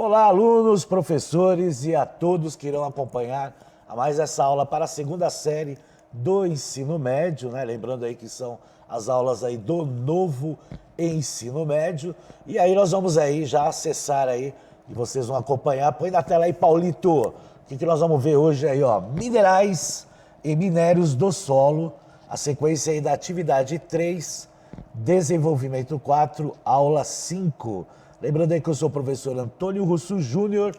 Olá, alunos, professores e a todos que irão acompanhar a mais essa aula para a segunda série do ensino médio, né? Lembrando aí que são as aulas aí do novo ensino médio. E aí nós vamos aí já acessar aí e vocês vão acompanhar. Põe na tela aí, Paulito. O que nós vamos ver hoje aí, ó? Minerais e minérios do solo. A sequência aí da atividade 3, desenvolvimento 4, aula 5. Lembrando aí que eu sou o professor Antônio Russo Júnior,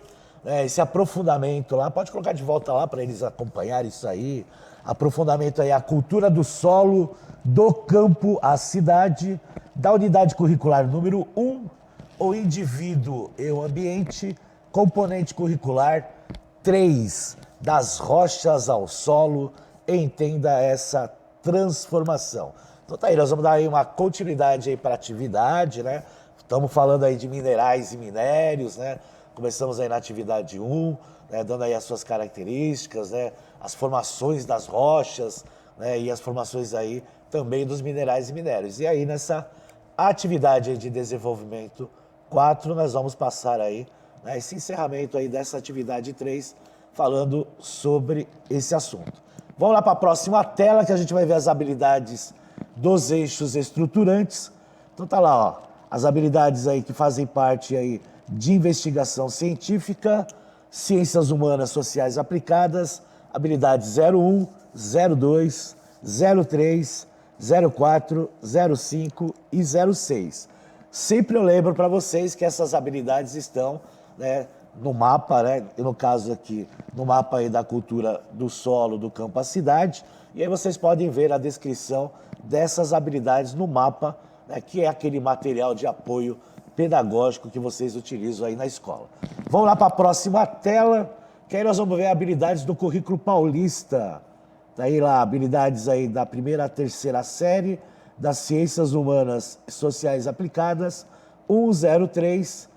esse aprofundamento lá, pode colocar de volta lá para eles acompanharem isso aí. Aprofundamento aí, a cultura do solo, do campo à cidade, da unidade curricular número 1, o indivíduo e o ambiente, componente curricular 3, das rochas ao solo, entenda essa transformação. Então tá aí, nós vamos dar aí uma continuidade aí para a atividade, né? Estamos falando aí de minerais e minérios, né? Começamos aí na atividade 1, né? Dando aí as suas características, né? As formações das rochas, né? E as formações aí também dos minerais e minérios. E aí nessa atividade aí de desenvolvimento 4, nós vamos passar aí, né? Esse encerramento aí dessa atividade 3, falando sobre esse assunto. Vamos lá para a próxima tela que a gente vai ver as habilidades dos eixos estruturantes. Então tá lá, ó. As habilidades aí que fazem parte aí de investigação científica, ciências humanas sociais aplicadas, habilidades 01, 02, 03, 04, 05 e 06. Sempre eu lembro para vocês que essas habilidades estão, né, no mapa, né, no caso aqui, no mapa aí da cultura do solo, do campo à cidade, e aí vocês podem ver a descrição dessas habilidades no mapa, que é aquele material de apoio pedagógico que vocês utilizam aí na escola. Vamos lá para a próxima tela, que aí nós vamos ver habilidades do currículo paulista. Tá aí lá, habilidades aí da primeira à terceira série, das ciências humanas e sociais aplicadas, 103,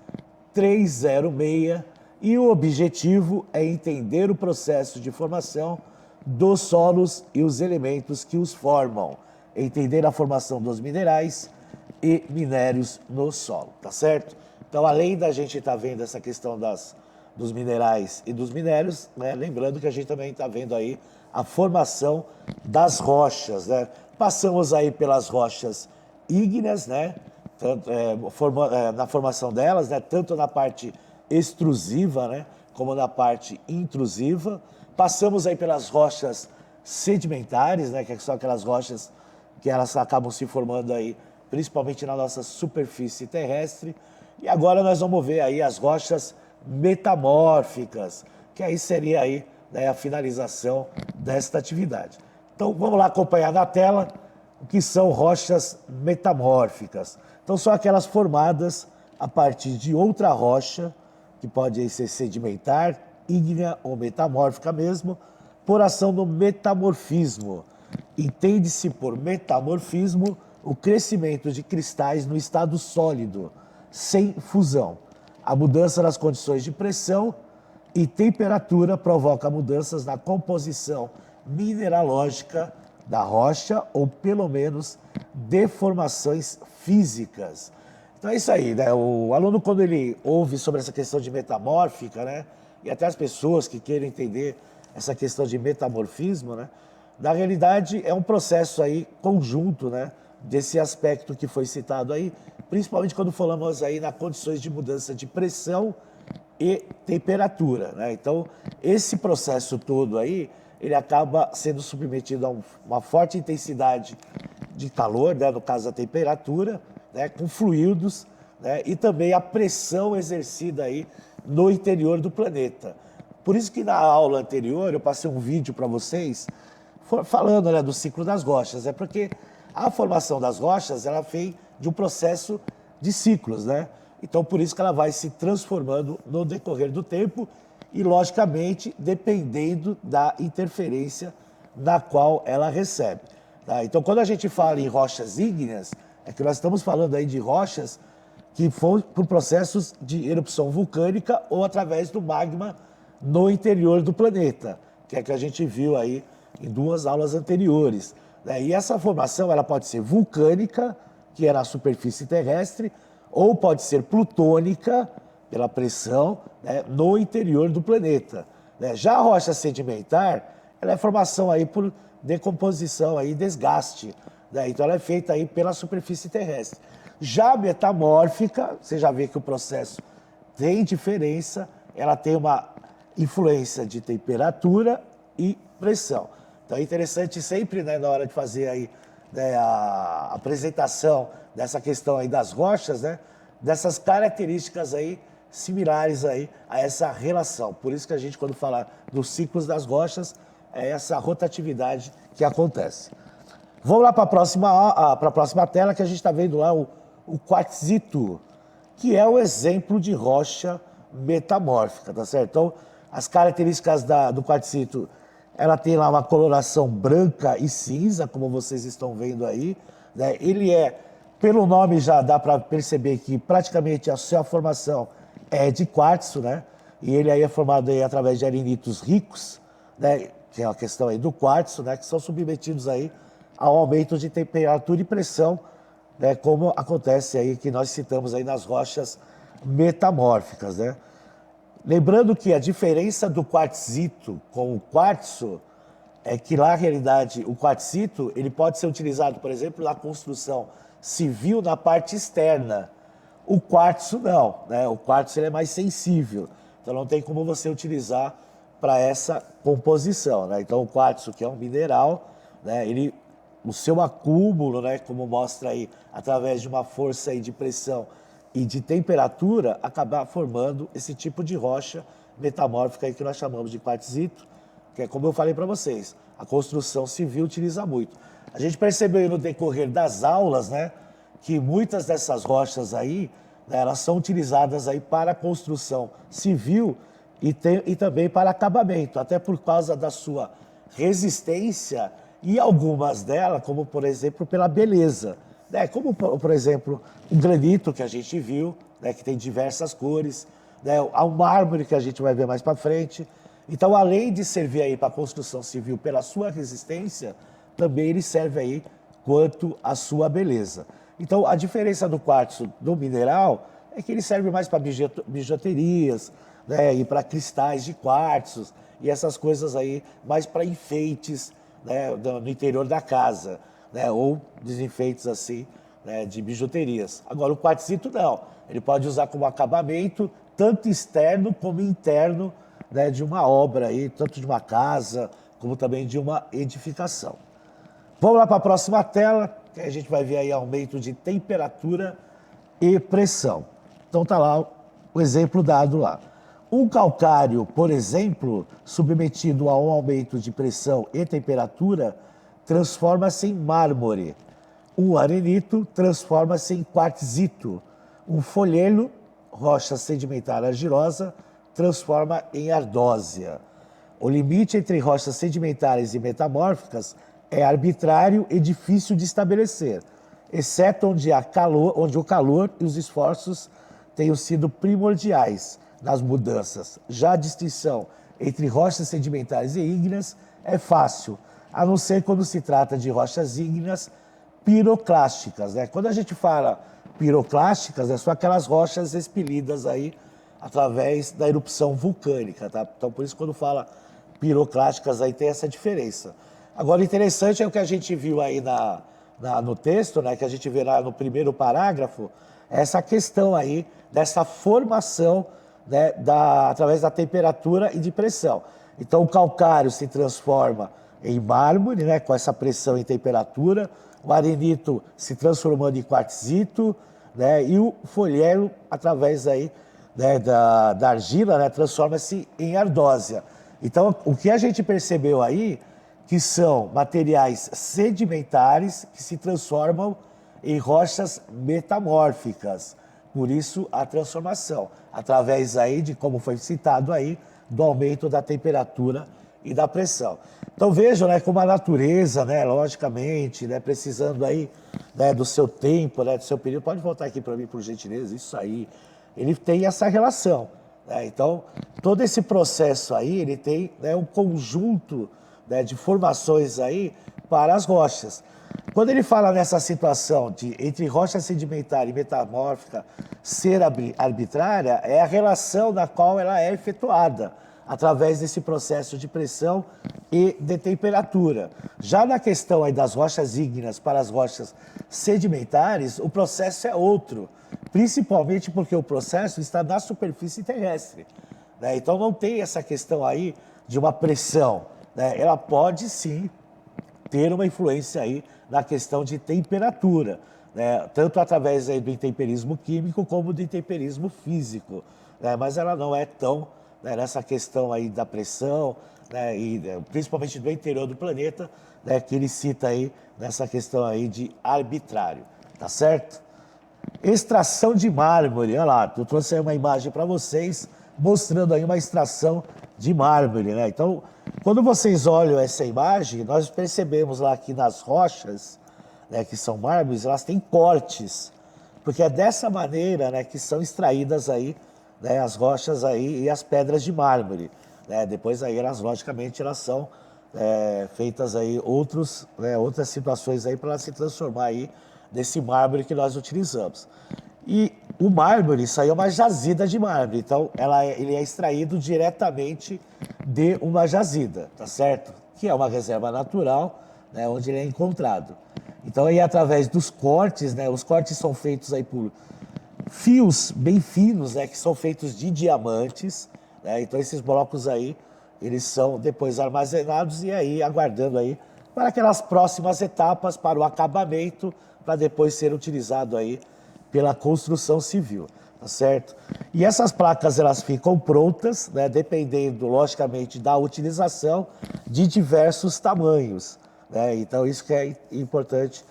306, e o objetivo é entender o processo de formação dos solos e os elementos que os formam, entender a formação dos minerais e minérios no solo, tá certo? Então, além da gente estar vendo essa questão dos minerais e dos minérios, né, lembrando que a gente também está vendo aí a formação das rochas, né? Passamos aí pelas rochas ígneas, né? Tanto, na formação delas, né? Tanto na parte extrusiva, né? Como na parte intrusiva. Passamos aí pelas rochas sedimentares, né? Que são aquelas rochas que elas acabam se formando aí principalmente na nossa superfície terrestre. E agora nós vamos ver aí as rochas metamórficas, que aí seria aí, né, a finalização desta atividade. Então vamos lá acompanhar na tela o que são rochas metamórficas. Então são aquelas formadas a partir de outra rocha, que pode ser sedimentar, ígnea ou metamórfica mesmo, por ação do metamorfismo. Entende-se por metamorfismo o crescimento de cristais no estado sólido, sem fusão. A mudança nas condições de pressão e temperatura provoca mudanças na composição mineralógica da rocha ou, pelo menos, deformações físicas. Então é isso aí, né? O aluno, quando ele ouve sobre essa questão de metamórfica, né? E até as pessoas que querem entender essa questão de metamorfismo, né? Na realidade, é um processo aí conjunto, né, desse aspecto que foi citado aí, principalmente quando falamos aí nas condições de mudança de pressão e temperatura, né? Então, esse processo todo aí, ele acaba sendo submetido a uma forte intensidade de calor, né, no caso a temperatura, né, com fluidos, né, e também a pressão exercida aí no interior do planeta. Por isso que na aula anterior eu passei um vídeo para vocês falando, né, do ciclo das rochas, porque a formação das rochas ela vem de um processo de ciclos, né? Então por isso que ela vai se transformando no decorrer do tempo e, logicamente, dependendo da interferência na qual ela recebe. Tá? Então quando a gente fala em rochas ígneas, é que nós estamos falando aí de rochas que foram por processos de erupção vulcânica ou através do magma no interior do planeta, que é que a gente viu aí em duas aulas anteriores. E essa formação ela pode ser vulcânica, que é na superfície terrestre, ou pode ser plutônica, pela pressão, né, no interior do planeta. Né? Já a rocha sedimentar, ela é formação aí por decomposição, aí, desgaste. Né? Então ela é feita aí pela superfície terrestre. Já a metamórfica, você já vê que o processo tem diferença, ela tem uma influência de temperatura e pressão. Então é interessante sempre, né, na hora de fazer aí, né, a apresentação dessa questão aí das rochas, né, dessas características aí similares aí a essa relação. Por isso que a gente, quando fala dos ciclos das rochas, é essa rotatividade que acontece. Vamos lá para a próxima tela, que a gente está vendo lá o quartzito, que é o exemplo de rocha metamórfica, tá certo? Então, as características do quartzito, ela tem lá uma coloração branca e cinza, como vocês estão vendo aí, né? Ele é, pelo nome já dá para perceber que praticamente a sua formação é de quartzo, né? E ele aí é formado aí através de arenitos ricos, né? Que é a questão aí do quartzo, né? Que são submetidos aí ao aumento de temperatura e pressão, né? Como acontece aí que nós citamos aí nas rochas metamórficas, né? Lembrando que a diferença do quartzito com o quartzo é que, na realidade, o quartzito ele pode ser utilizado, por exemplo, na construção civil na parte externa. O quartzo não, né? O quartzo ele é mais sensível, então não tem como você utilizar para essa composição, né? Então o quartzo, que é um mineral, né? O seu acúmulo, né? Como mostra aí, através de uma força aí de pressão e de temperatura, acabar formando esse tipo de rocha metamórfica aí que nós chamamos de quartzito, que é como eu falei para vocês, a construção civil utiliza muito. A gente percebeu no decorrer das aulas, né, que muitas dessas rochas aí, né, elas são utilizadas aí para a construção civil e também para acabamento, até por causa da sua resistência e algumas delas, como por exemplo, pela beleza. Né? Como, por exemplo, o granito que a gente viu, né, que tem diversas cores, né, o mármore que a gente vai ver mais para frente. Então, além de servir aí para a construção civil pela sua resistência, também ele serve aí quanto à sua beleza. Então, a diferença do quartzo do mineral é que ele serve mais para bijuterias, né, e para cristais de quartzos e essas coisas aí, mais para enfeites, né, no interior da casa, né, ou desenfeites assim, né, de bijuterias. Agora o quartzito não, ele pode usar como acabamento tanto externo como interno, né, de uma obra aí, tanto de uma casa como também de uma edificação. Vamos lá para a próxima tela, que a gente vai ver aí aumento de temperatura e pressão. Então tá lá o exemplo dado lá. Um calcário, por exemplo, submetido a um aumento de pressão e temperatura, transforma-se em mármore. Um arenito transforma-se em quartzito. Um folhelo, rocha sedimentar argilosa, transforma em ardósia. O limite entre rochas sedimentares e metamórficas é arbitrário e difícil de estabelecer, exceto onde o calor e os esforços tenham sido primordiais nas mudanças. Já a distinção entre rochas sedimentares e ígneas é fácil, a não ser quando se trata de rochas ígneas piroclásticas, né? Quando a gente fala piroclásticas, são aquelas rochas expelidas aí através da erupção vulcânica, tá? Então, por isso, quando fala piroclásticas, aí tem essa diferença. Agora, o interessante é o que a gente viu aí no texto, né? Que a gente vê lá no primeiro parágrafo, essa questão aí dessa formação, né, através da temperatura e de pressão. Então, o calcário se transforma em mármore, né, com essa pressão e temperatura, o arenito se transformando em quartzito, né, e o folhelo, através aí, né, da argila, né, transforma-se em ardósia. Então, o que a gente percebeu aí, que são materiais sedimentares que se transformam em rochas metamórficas. Por isso, a transformação, através aí de, como foi citado aí, do aumento da temperatura e da pressão. Então vejam, né, como a natureza, né, logicamente, né, precisando aí, né, do seu tempo, né, do seu período. Pode voltar aqui para mim, por gentileza, isso aí. Ele tem essa relação, né? Então, todo esse processo aí, ele tem, né, um conjunto, né, de formações aí para as rochas. Quando ele fala nessa situação de entre rocha sedimentar e metamórfica ser arbitrária, é a relação na qual ela é efetuada através desse processo de pressão e de temperatura. Já na questão aí das rochas ígneas para as rochas sedimentares, o processo é outro, principalmente porque o processo está na superfície terrestre, né? Então não tem essa questão aí de uma pressão, né? Ela pode sim ter uma influência aí na questão de temperatura, né? Tanto através aí do intemperismo químico como do intemperismo físico, né? Mas ela não é tão, né, nessa questão aí da pressão, né, e principalmente do interior do planeta, né, que ele cita aí nessa questão aí de arbitrário, tá certo? Extração de mármore, olha lá, eu trouxe aí uma imagem para vocês mostrando aí uma extração de mármore, né? Então, quando vocês olham essa imagem, nós percebemos lá que nas rochas, né, que são mármores, elas têm cortes, porque é dessa maneira, né, que são extraídas aí, né, as rochas aí e as pedras de mármore, né? Depois aí elas, logicamente, elas são feitas aí outras situações aí para se transformar aí nesse mármore que nós utilizamos. E o mármore, isso aí é uma jazida de mármore, então ele é extraído diretamente de uma jazida, tá certo? Que é uma reserva natural, né, onde ele é encontrado. Então aí através dos cortes, né, os cortes são feitos aí por fios bem finos, né, que são feitos de diamantes, né? Então esses blocos aí, eles são depois armazenados e aí aguardando aí para aquelas próximas etapas para o acabamento, para depois ser utilizado aí pela construção civil, tá certo? E essas placas elas ficam prontas, né, dependendo logicamente da utilização de diversos tamanhos, né? Então isso que é importante,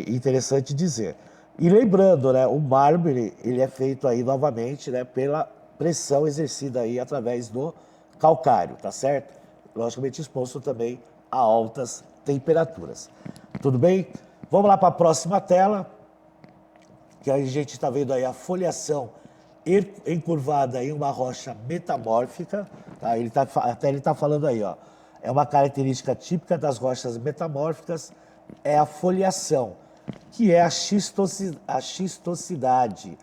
interessante dizer. E lembrando, né, o mármore ele é feito aí novamente, né, pela pressão exercida aí através do calcário, tá certo? Logicamente exposto também a altas temperaturas. Tudo bem? Vamos lá para a próxima tela, que a gente está vendo aí a foliação encurvada em uma rocha metamórfica, tá? Até ele está falando aí, ó, é uma característica típica das rochas metamórficas, é a foliação, que é a xistosidade,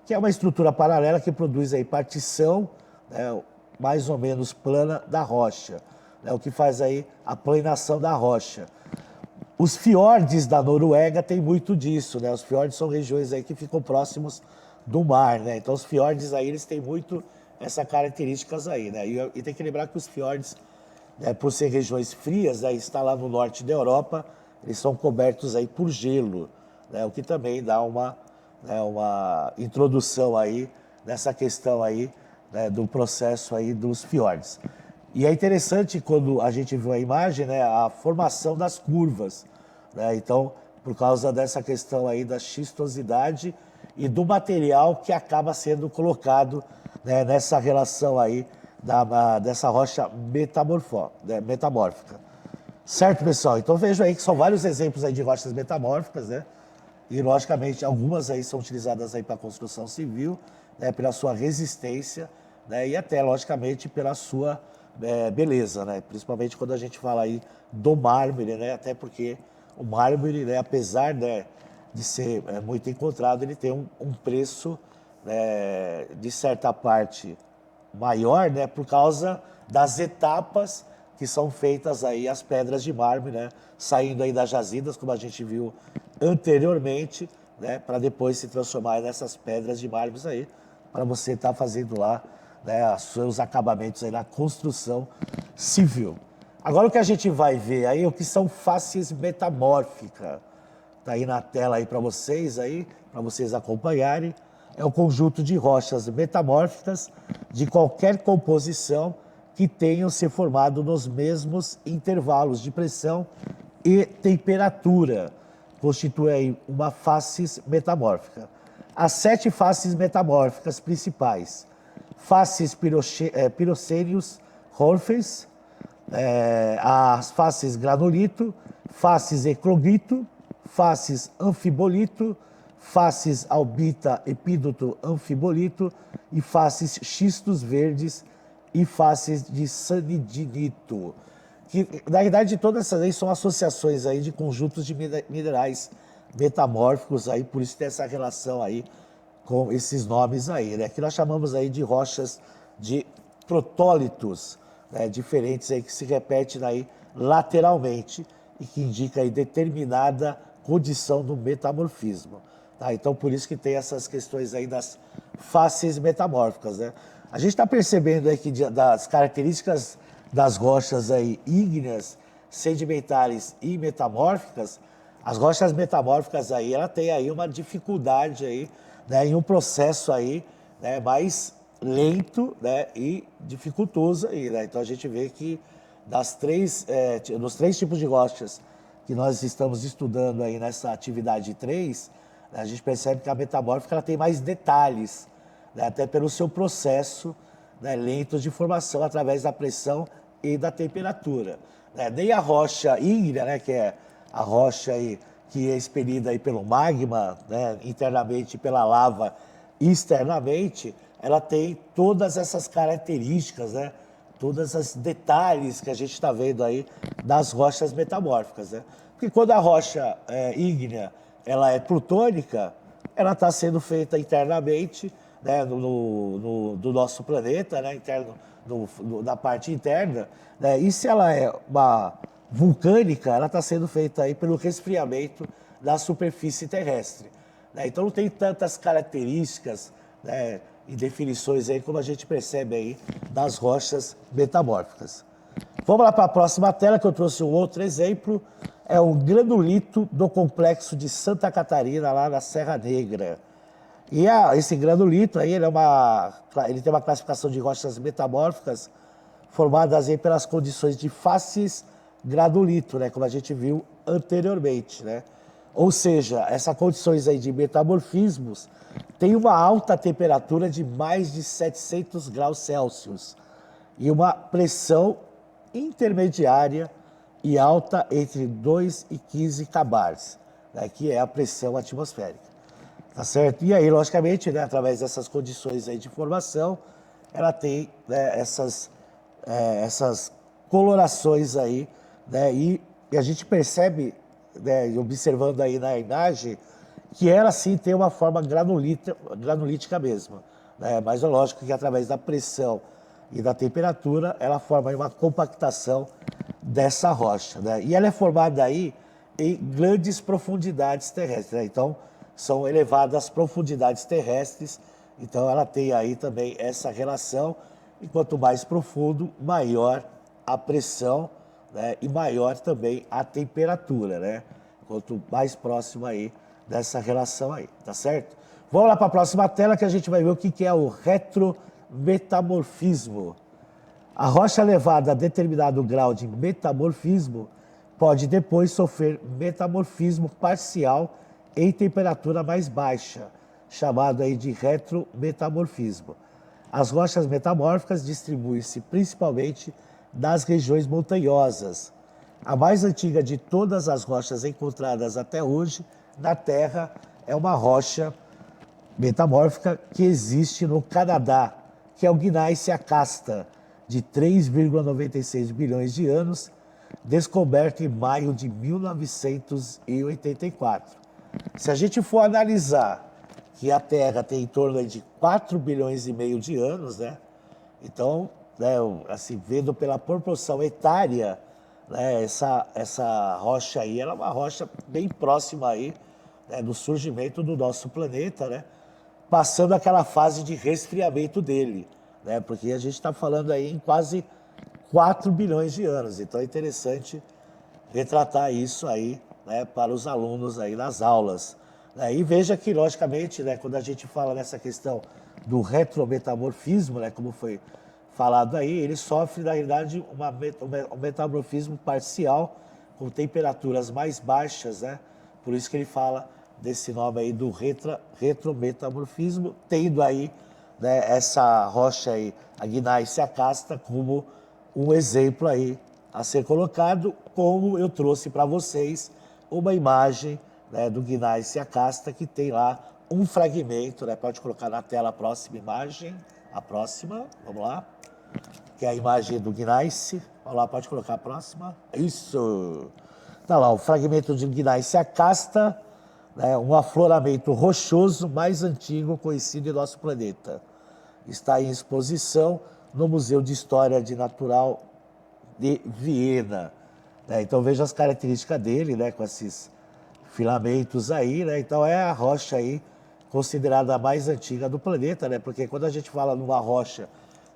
que é uma estrutura paralela que produz aí partição, né, mais ou menos plana da rocha, né, o que faz aí a planação da rocha. Os fiordes da Noruega têm muito disso, né? Os fiordes são regiões aí que ficam próximos do mar, né? Então os fiordes aí eles têm muito essas características aí, né? E tem que lembrar que os fiordes, né, por ser regiões frias, aí está lá no norte da Europa, eles são cobertos aí por gelo, né? O que também dá uma introdução aí nessa questão aí, né, do processo aí dos fiordes. E é interessante quando a gente viu a imagem, né, a formação das curvas, né? Então, por causa dessa questão aí da xistosidade e do material que acaba sendo colocado, né, nessa relação aí dessa rocha metamórfica. Certo, pessoal? Então vejam aí que são vários exemplos aí de rochas metamórficas, né? E, logicamente, algumas aí são utilizadas aí para construção civil, né, pela sua resistência, né, e até, logicamente, pela sua beleza, né? Principalmente quando a gente fala aí do mármore, né? Até porque o mármore, né, apesar, né, de ser muito encontrado, ele tem um preço, né, de certa parte maior, né, por causa das etapas que são feitas aí as pedras de mármore, né, saindo aí das jazidas, como a gente viu anteriormente, né, para depois se transformar nessas pedras de mármore aí, para você estar fazendo lá, né, os seus acabamentos aí na construção civil. Agora o que a gente vai ver aí, o que são faces metamórficas, tá aí na tela aí para vocês acompanharem, é o conjunto de rochas metamórficas de qualquer composição que tenham se formado nos mesmos intervalos de pressão e temperatura, constitui aí uma face metamórfica. As 7 faces metamórficas principais: faces pirocênios Horfers, as faces granulito, faces eclogito, faces anfibolito, faces albita epídoto anfibolito e faces xistos verdes e faces de sanidinito, que na verdade todas essas aí são associações aí de conjuntos de minerais metamórficos aí, por isso tem essa relação aí com esses nomes aí, né? Que nós chamamos aí de rochas de protólitos, né? Diferentes aí que se repetem aí lateralmente e que indica aí determinada condição do metamorfismo. Tá? Então por isso que tem essas questões aí das faces metamórficas, né? A gente está percebendo aí que das características das rochas aí ígneas, sedimentares e metamórficas, as rochas metamórficas aí, ela tem aí uma dificuldade aí, né, em um processo aí, né, mais lento, né, e dificultoso aí, né? Então a gente vê que dos três tipos de rochas que nós estamos estudando aí nessa atividade 3, né, a gente percebe que a metamórfica ela tem mais detalhes, né, até pelo seu processo, né, lento de formação através da pressão e da temperatura. Né? Nem a rocha ígnea, né, que é a rocha aí, que é expelida aí pelo magma, né, internamente pela lava externamente, ela tem todas essas características, né, todos esses detalhes que a gente está vendo aí das rochas metamórficas. Né? Porque quando a rocha ígnea ela é plutônica, ela está sendo feita internamente, né, do nosso planeta, né, interno, na parte interna, né, e se ela é uma vulcânica, ela está sendo feita aí pelo resfriamento da superfície terrestre. Né, então não tem tantas características, né, e definições aí como a gente percebe aí das rochas metamórficas. Vamos lá para a próxima tela, que eu trouxe um outro exemplo. É o granulito do complexo de Santa Catarina, lá na Serra Negra. E esse granulito aí, ele tem uma classificação de rochas metamórficas formadas aí pelas condições de faces granulito, né, como a gente viu anteriormente, né? Ou seja, essas condições aí de metamorfismos têm uma alta temperatura de mais de 700 graus Celsius e uma pressão intermediária e alta entre 2 e 15 kbars, né, que é a pressão atmosférica. Tá certo? E aí, logicamente, né, através dessas condições aí de formação, ela tem, né, essas colorações aí, né, e a gente percebe, né, observando aí na imagem, que ela sim tem uma forma granulítica mesmo. Né? Mas é lógico que através da pressão e da temperatura, ela forma aí uma compactação dessa rocha. Né? E ela é formada aí em grandes profundidades terrestres. Né? Então, são elevadas profundidades terrestres, então ela tem aí também essa relação, e quanto mais profundo, maior a pressão, né, e maior também a temperatura, né? Quanto mais próximo aí dessa relação aí, tá certo? Vamos lá para a próxima tela que a gente vai ver o que é o retrometamorfismo. A rocha elevada a determinado grau de metamorfismo pode depois sofrer metamorfismo parcial em temperatura mais baixa, chamado aí de retrometamorfismo. As rochas metamórficas distribuem-se principalmente nas regiões montanhosas. A mais antiga de todas as rochas encontradas até hoje na Terra é uma rocha metamórfica que existe no Canadá, que é o Gneiss Acasta, de 3,96 bilhões de anos, descoberto em maio de 1984. Se a gente for analisar que a Terra tem em torno de 4 bilhões e meio de anos, né? Então, né, assim, vendo pela proporção etária, né, essa rocha aí, ela é uma rocha bem próxima aí, né, do surgimento do nosso planeta, né? Passando aquela fase de resfriamento dele, né? Porque a gente está falando aí em quase 4 bilhões de anos. Então é interessante retratar isso aí, né, para os alunos aí nas aulas. Né? E veja que, logicamente, né, quando a gente fala nessa questão do retrometamorfismo, né, como foi falado aí, ele sofre, na realidade, um metamorfismo parcial com temperaturas mais baixas, né? Por isso que ele fala desse nome aí do retrometamorfismo, tendo aí, né, essa rocha aí, a Gneiss Acasta, como um exemplo aí a ser colocado, como eu trouxe para vocês uma imagem, né, do Gneiss Acasta, que tem lá um fragmento, né, pode colocar na tela a próxima imagem, a próxima, vamos lá, que é a imagem do gneiss. Olha lá, pode colocar a próxima. Isso. Tá lá, o fragmento de gneiss, a casta, né, um afloramento rochoso mais antigo conhecido em nosso planeta. Está em exposição no Museu de História de Natural de Viena. Né? Então veja as características dele, né, com esses filamentos aí, né? Então é a rocha aí considerada a mais antiga do planeta, né? Porque quando a gente fala numa rocha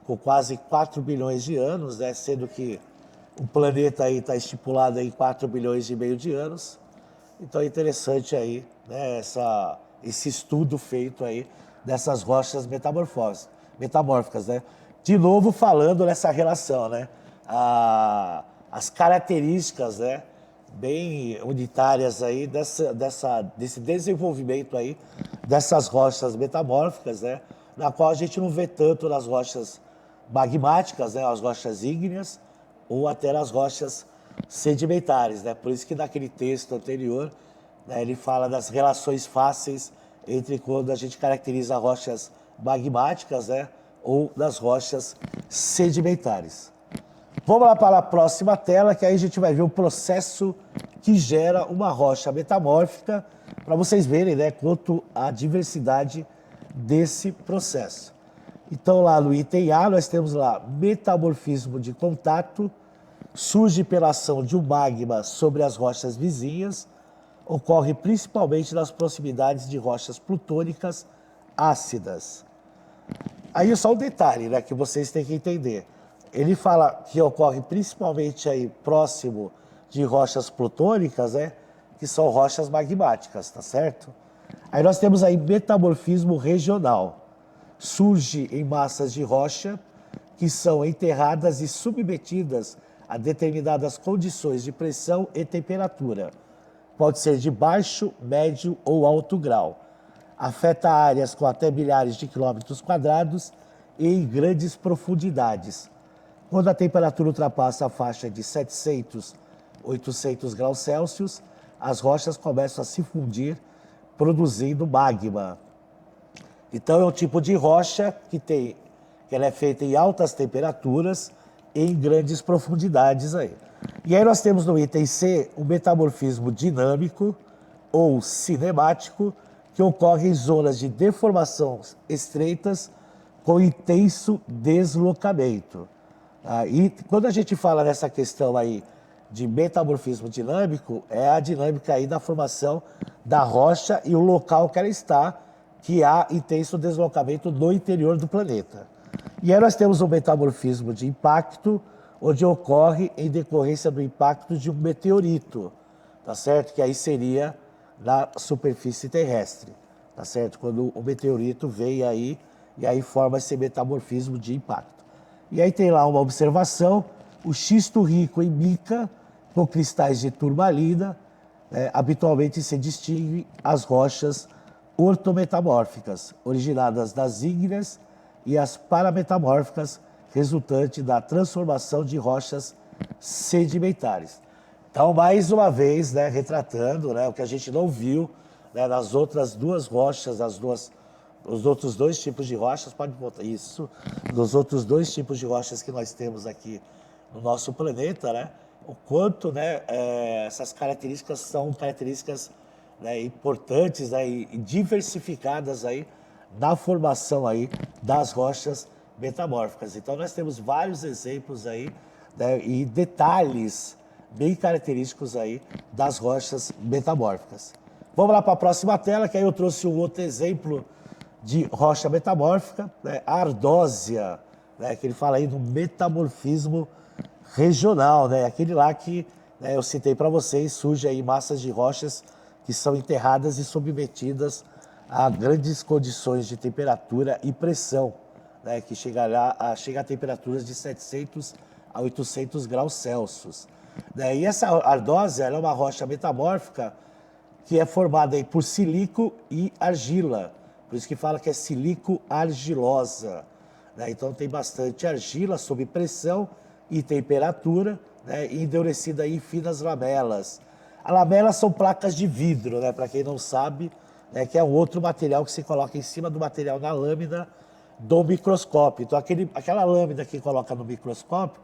com quase 4 bilhões de anos, né, sendo que o planeta aí está estipulado em 4 bilhões e meio de anos, então é interessante aí, né, esse estudo feito aí dessas rochas metamórficas, né? De novo falando nessa relação, né? As características, né, bem unitárias aí desse desenvolvimento aí dessas rochas metamórficas, né? Na qual a gente não vê tanto nas rochas magmáticas, né, as rochas ígneas, ou até nas rochas sedimentares, né? Por isso que naquele texto anterior, né, ele fala das relações fáceis entre quando a gente caracteriza rochas magmáticas, né, ou das rochas sedimentares. Vamos lá para a próxima tela, que aí a gente vai ver o processo que gera uma rocha metamórfica, para vocês verem, né, quanto à diversidade desse processo. Então, lá no item A, nós temos lá metamorfismo de contato, surge pela ação de um magma sobre as rochas vizinhas, ocorre principalmente nas proximidades de rochas plutônicas ácidas. Aí é só um detalhe, né, que vocês têm que entender. Ele fala que ocorre principalmente aí próximo de rochas plutônicas, né, que são rochas magmáticas, tá certo? Aí nós temos aí metamorfismo regional. Surge em massas de rocha que são enterradas e submetidas a determinadas condições de pressão e temperatura. Pode ser de baixo, médio ou alto grau. Afeta áreas com até milhares de quilômetros quadrados e em grandes profundidades. Quando a temperatura ultrapassa a faixa de 700, 800 graus Celsius, as rochas começam a se fundir, produzindo magma. Então é um tipo de rocha que ela é feita em altas temperaturas e em grandes profundidades aí. E aí nós temos no item C o metamorfismo dinâmico ou cinemático, que ocorre em zonas de deformação estreitas com intenso deslocamento. E quando a gente fala nessa questão aí de metamorfismo dinâmico, é a dinâmica aí da formação da rocha e o local que ela está, que há intenso deslocamento no interior do planeta. E aí nós temos o metamorfismo de impacto, onde ocorre em decorrência do impacto de um meteorito, tá certo? Que aí seria na superfície terrestre, tá certo? Quando o meteorito veio aí, e aí forma esse metamorfismo de impacto. E aí tem lá uma observação, o xisto rico em mica, com cristais de turmalina, habitualmente se distingue as rochas ortometamórficas, originadas das ígneas, e as parametamórficas, resultante da transformação de rochas sedimentares. Então, mais uma vez, né, retratando, né, o que a gente não viu, né, nas outras duas rochas, os outros dois tipos de rochas, pode botar isso, dos outros dois tipos de rochas que nós temos aqui no nosso planeta, né, o quanto, né, essas características são características, né, importantes, né, e diversificadas aí na formação aí das rochas metamórficas. Então nós temos vários exemplos aí, né, e detalhes bem característicos aí das rochas metamórficas. Vamos lá para a próxima tela, que aí eu trouxe um outro exemplo de rocha metamórfica, né, a ardósia, né, que ele fala aí do metamorfismo regional, né, aquele lá que, né, eu citei para vocês, surge aí massas de rochas que são enterradas e submetidas a grandes condições de temperatura e pressão, né, que chega a temperaturas de 700 a 800 graus Celsius. Né? E essa ardósia é uma rocha metamórfica que é formada aí por silico e argila, por isso que fala que é silico-argilosa. Né? Então tem bastante argila sob pressão e temperatura, né, e endurecida aí em finas lamelas. As lamelas são placas de vidro, né, para quem não sabe, né, que é um outro material que se coloca em cima do material na lâmina, do microscópio. Então, aquela lâmina que coloca no microscópio,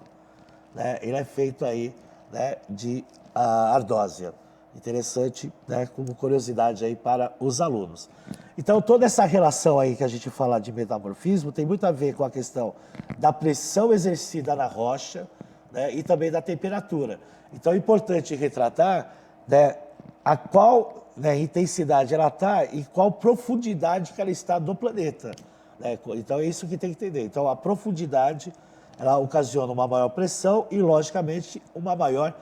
né, ele é feito aí, né, de ardósia. Interessante, né, como curiosidade aí para os alunos. Então, toda essa relação aí que a gente fala de metamorfismo tem muito a ver com a questão da pressão exercida na rocha, né, e também da temperatura. Então, é importante retratar, né, a qual, né, intensidade ela está e qual profundidade que ela está do planeta, né? Então, é isso que tem que entender. Então, a profundidade ela ocasiona uma maior pressão e, logicamente, uma maior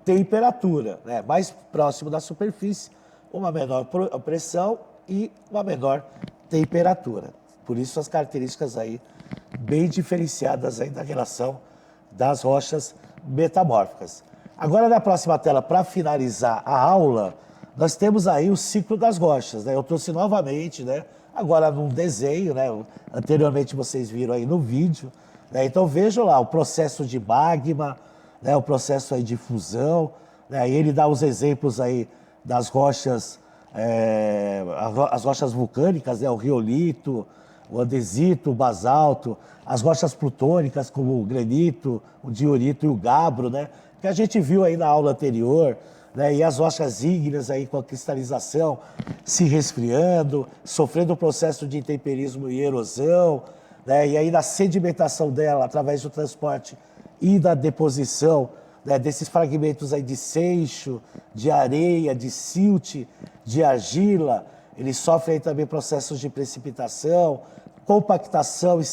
temperatura, né? Mais próximo da superfície, uma menor pressão e uma menor temperatura. Por isso as características aí bem diferenciadas aí da relação das rochas metamórficas. Agora na próxima tela, para finalizar a aula, nós temos aí o ciclo das rochas, né? Eu trouxe novamente, né? Agora num desenho, né? Anteriormente vocês viram aí no vídeo, né? Então vejam lá o processo de magma, né? O processo aí de fusão, né? E ele dá os exemplos aí das rochas, as rochas vulcânicas, né? O riolito, o andesito, o basalto, as rochas plutônicas como o granito, o diorito e o gabbro, né? Que a gente viu aí na aula anterior, né? E as rochas ígneas aí com a cristalização se resfriando, sofrendo o processo de intemperismo e erosão, né? E aí na sedimentação dela, através do transporte e da deposição, né, desses fragmentos aí de seixo, de areia, de silt, de argila, eles sofrem aí também processos de precipitação, compactação e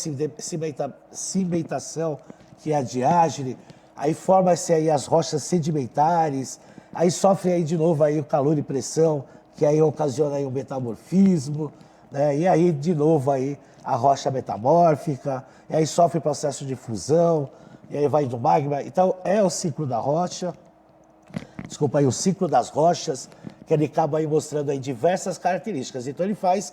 cimentação, que é a diágene. Aí formam-se aí as rochas sedimentares, aí sofre aí de novo aí o calor e pressão, que aí ocasiona aí o metamorfismo, né? E aí de novo aí a rocha metamórfica, e aí sofre o processo de fusão, e aí vai do magma. Então é o ciclo da rocha, desculpa aí, o ciclo das rochas, que ele acaba aí mostrando aí diversas características. Então ele faz,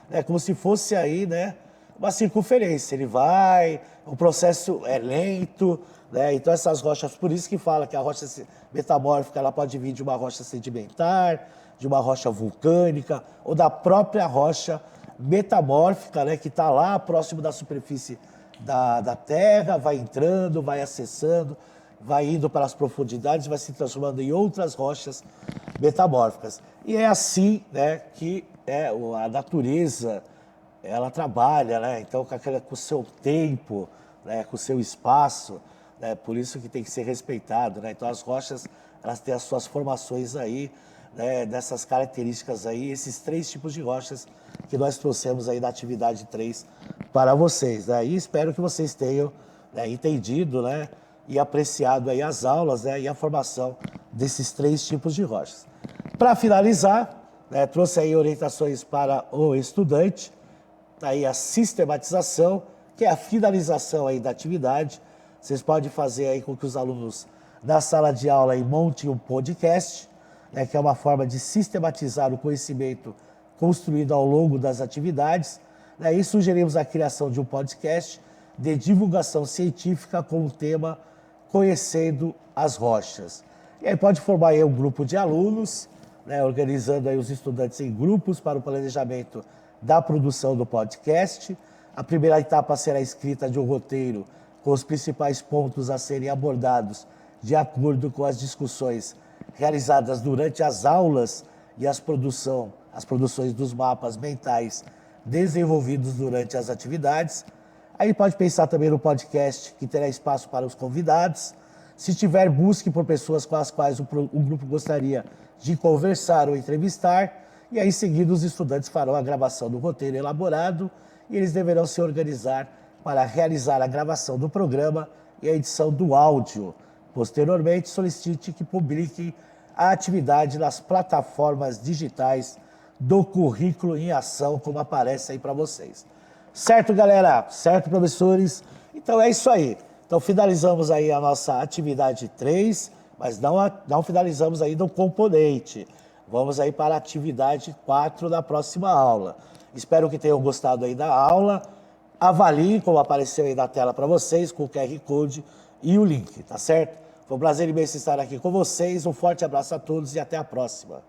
né, como se fosse aí, né, uma circunferência. Ele vai, o processo é lento, né? Então essas rochas, por isso que fala que a rocha metamórfica ela pode vir de uma rocha sedimentar, de uma rocha vulcânica ou da própria rocha metamórfica, né, que está lá próximo da superfície da Terra, vai entrando, vai acessando, vai indo para as profundidades, vai se transformando em outras rochas metamórficas. E é assim, né, que a natureza ela trabalha, né? Então com o seu tempo, né, com o seu espaço, né? Por isso que tem que ser respeitado, né? Então as rochas elas têm as suas formações aí, né, dessas características aí, esses 3 tipos de rochas que nós trouxemos aí da atividade 3 para vocês, né? E espero que vocês tenham, né, entendido, né, e apreciado aí as aulas, né, e a formação desses 3 tipos de rochas. Para finalizar, né, trouxe aí orientações para o estudante, aí a sistematização, que é a finalização aí da atividade. Vocês podem fazer aí com que os alunos da sala de aula aí montem um podcast, né, que é uma forma de sistematizar o conhecimento construído ao longo das atividades, né, e sugerimos a criação de um podcast de divulgação científica com o tema Conhecendo as Rochas. E aí pode formar aí um grupo de alunos, né, organizando aí os estudantes em grupos para o planejamento da produção do podcast. A primeira etapa será a escrita de um roteiro com os principais pontos a serem abordados de acordo com as discussões realizadas durante as aulas e as produções dos mapas mentais desenvolvidos durante as atividades. Aí pode pensar também no podcast, que terá espaço para os convidados. Se tiver, busque por pessoas com as quais o grupo gostaria de conversar ou entrevistar. E aí, em seguida, os estudantes farão a gravação do roteiro elaborado e eles deverão se organizar para realizar a gravação do programa e a edição do áudio. Posteriormente, solicite que publiquem a atividade nas plataformas digitais do currículo em ação, como aparece aí para vocês. Certo, galera? Certo, professores? Então é isso aí. Então finalizamos aí a nossa atividade 3, mas não finalizamos ainda o componente. Vamos aí para a atividade 4 da próxima aula. Espero que tenham gostado aí da aula. Avaliem como apareceu aí na tela para vocês, com o QR Code e o link, tá certo? Foi um prazer imenso estar aqui com vocês. Um forte abraço a todos e até a próxima.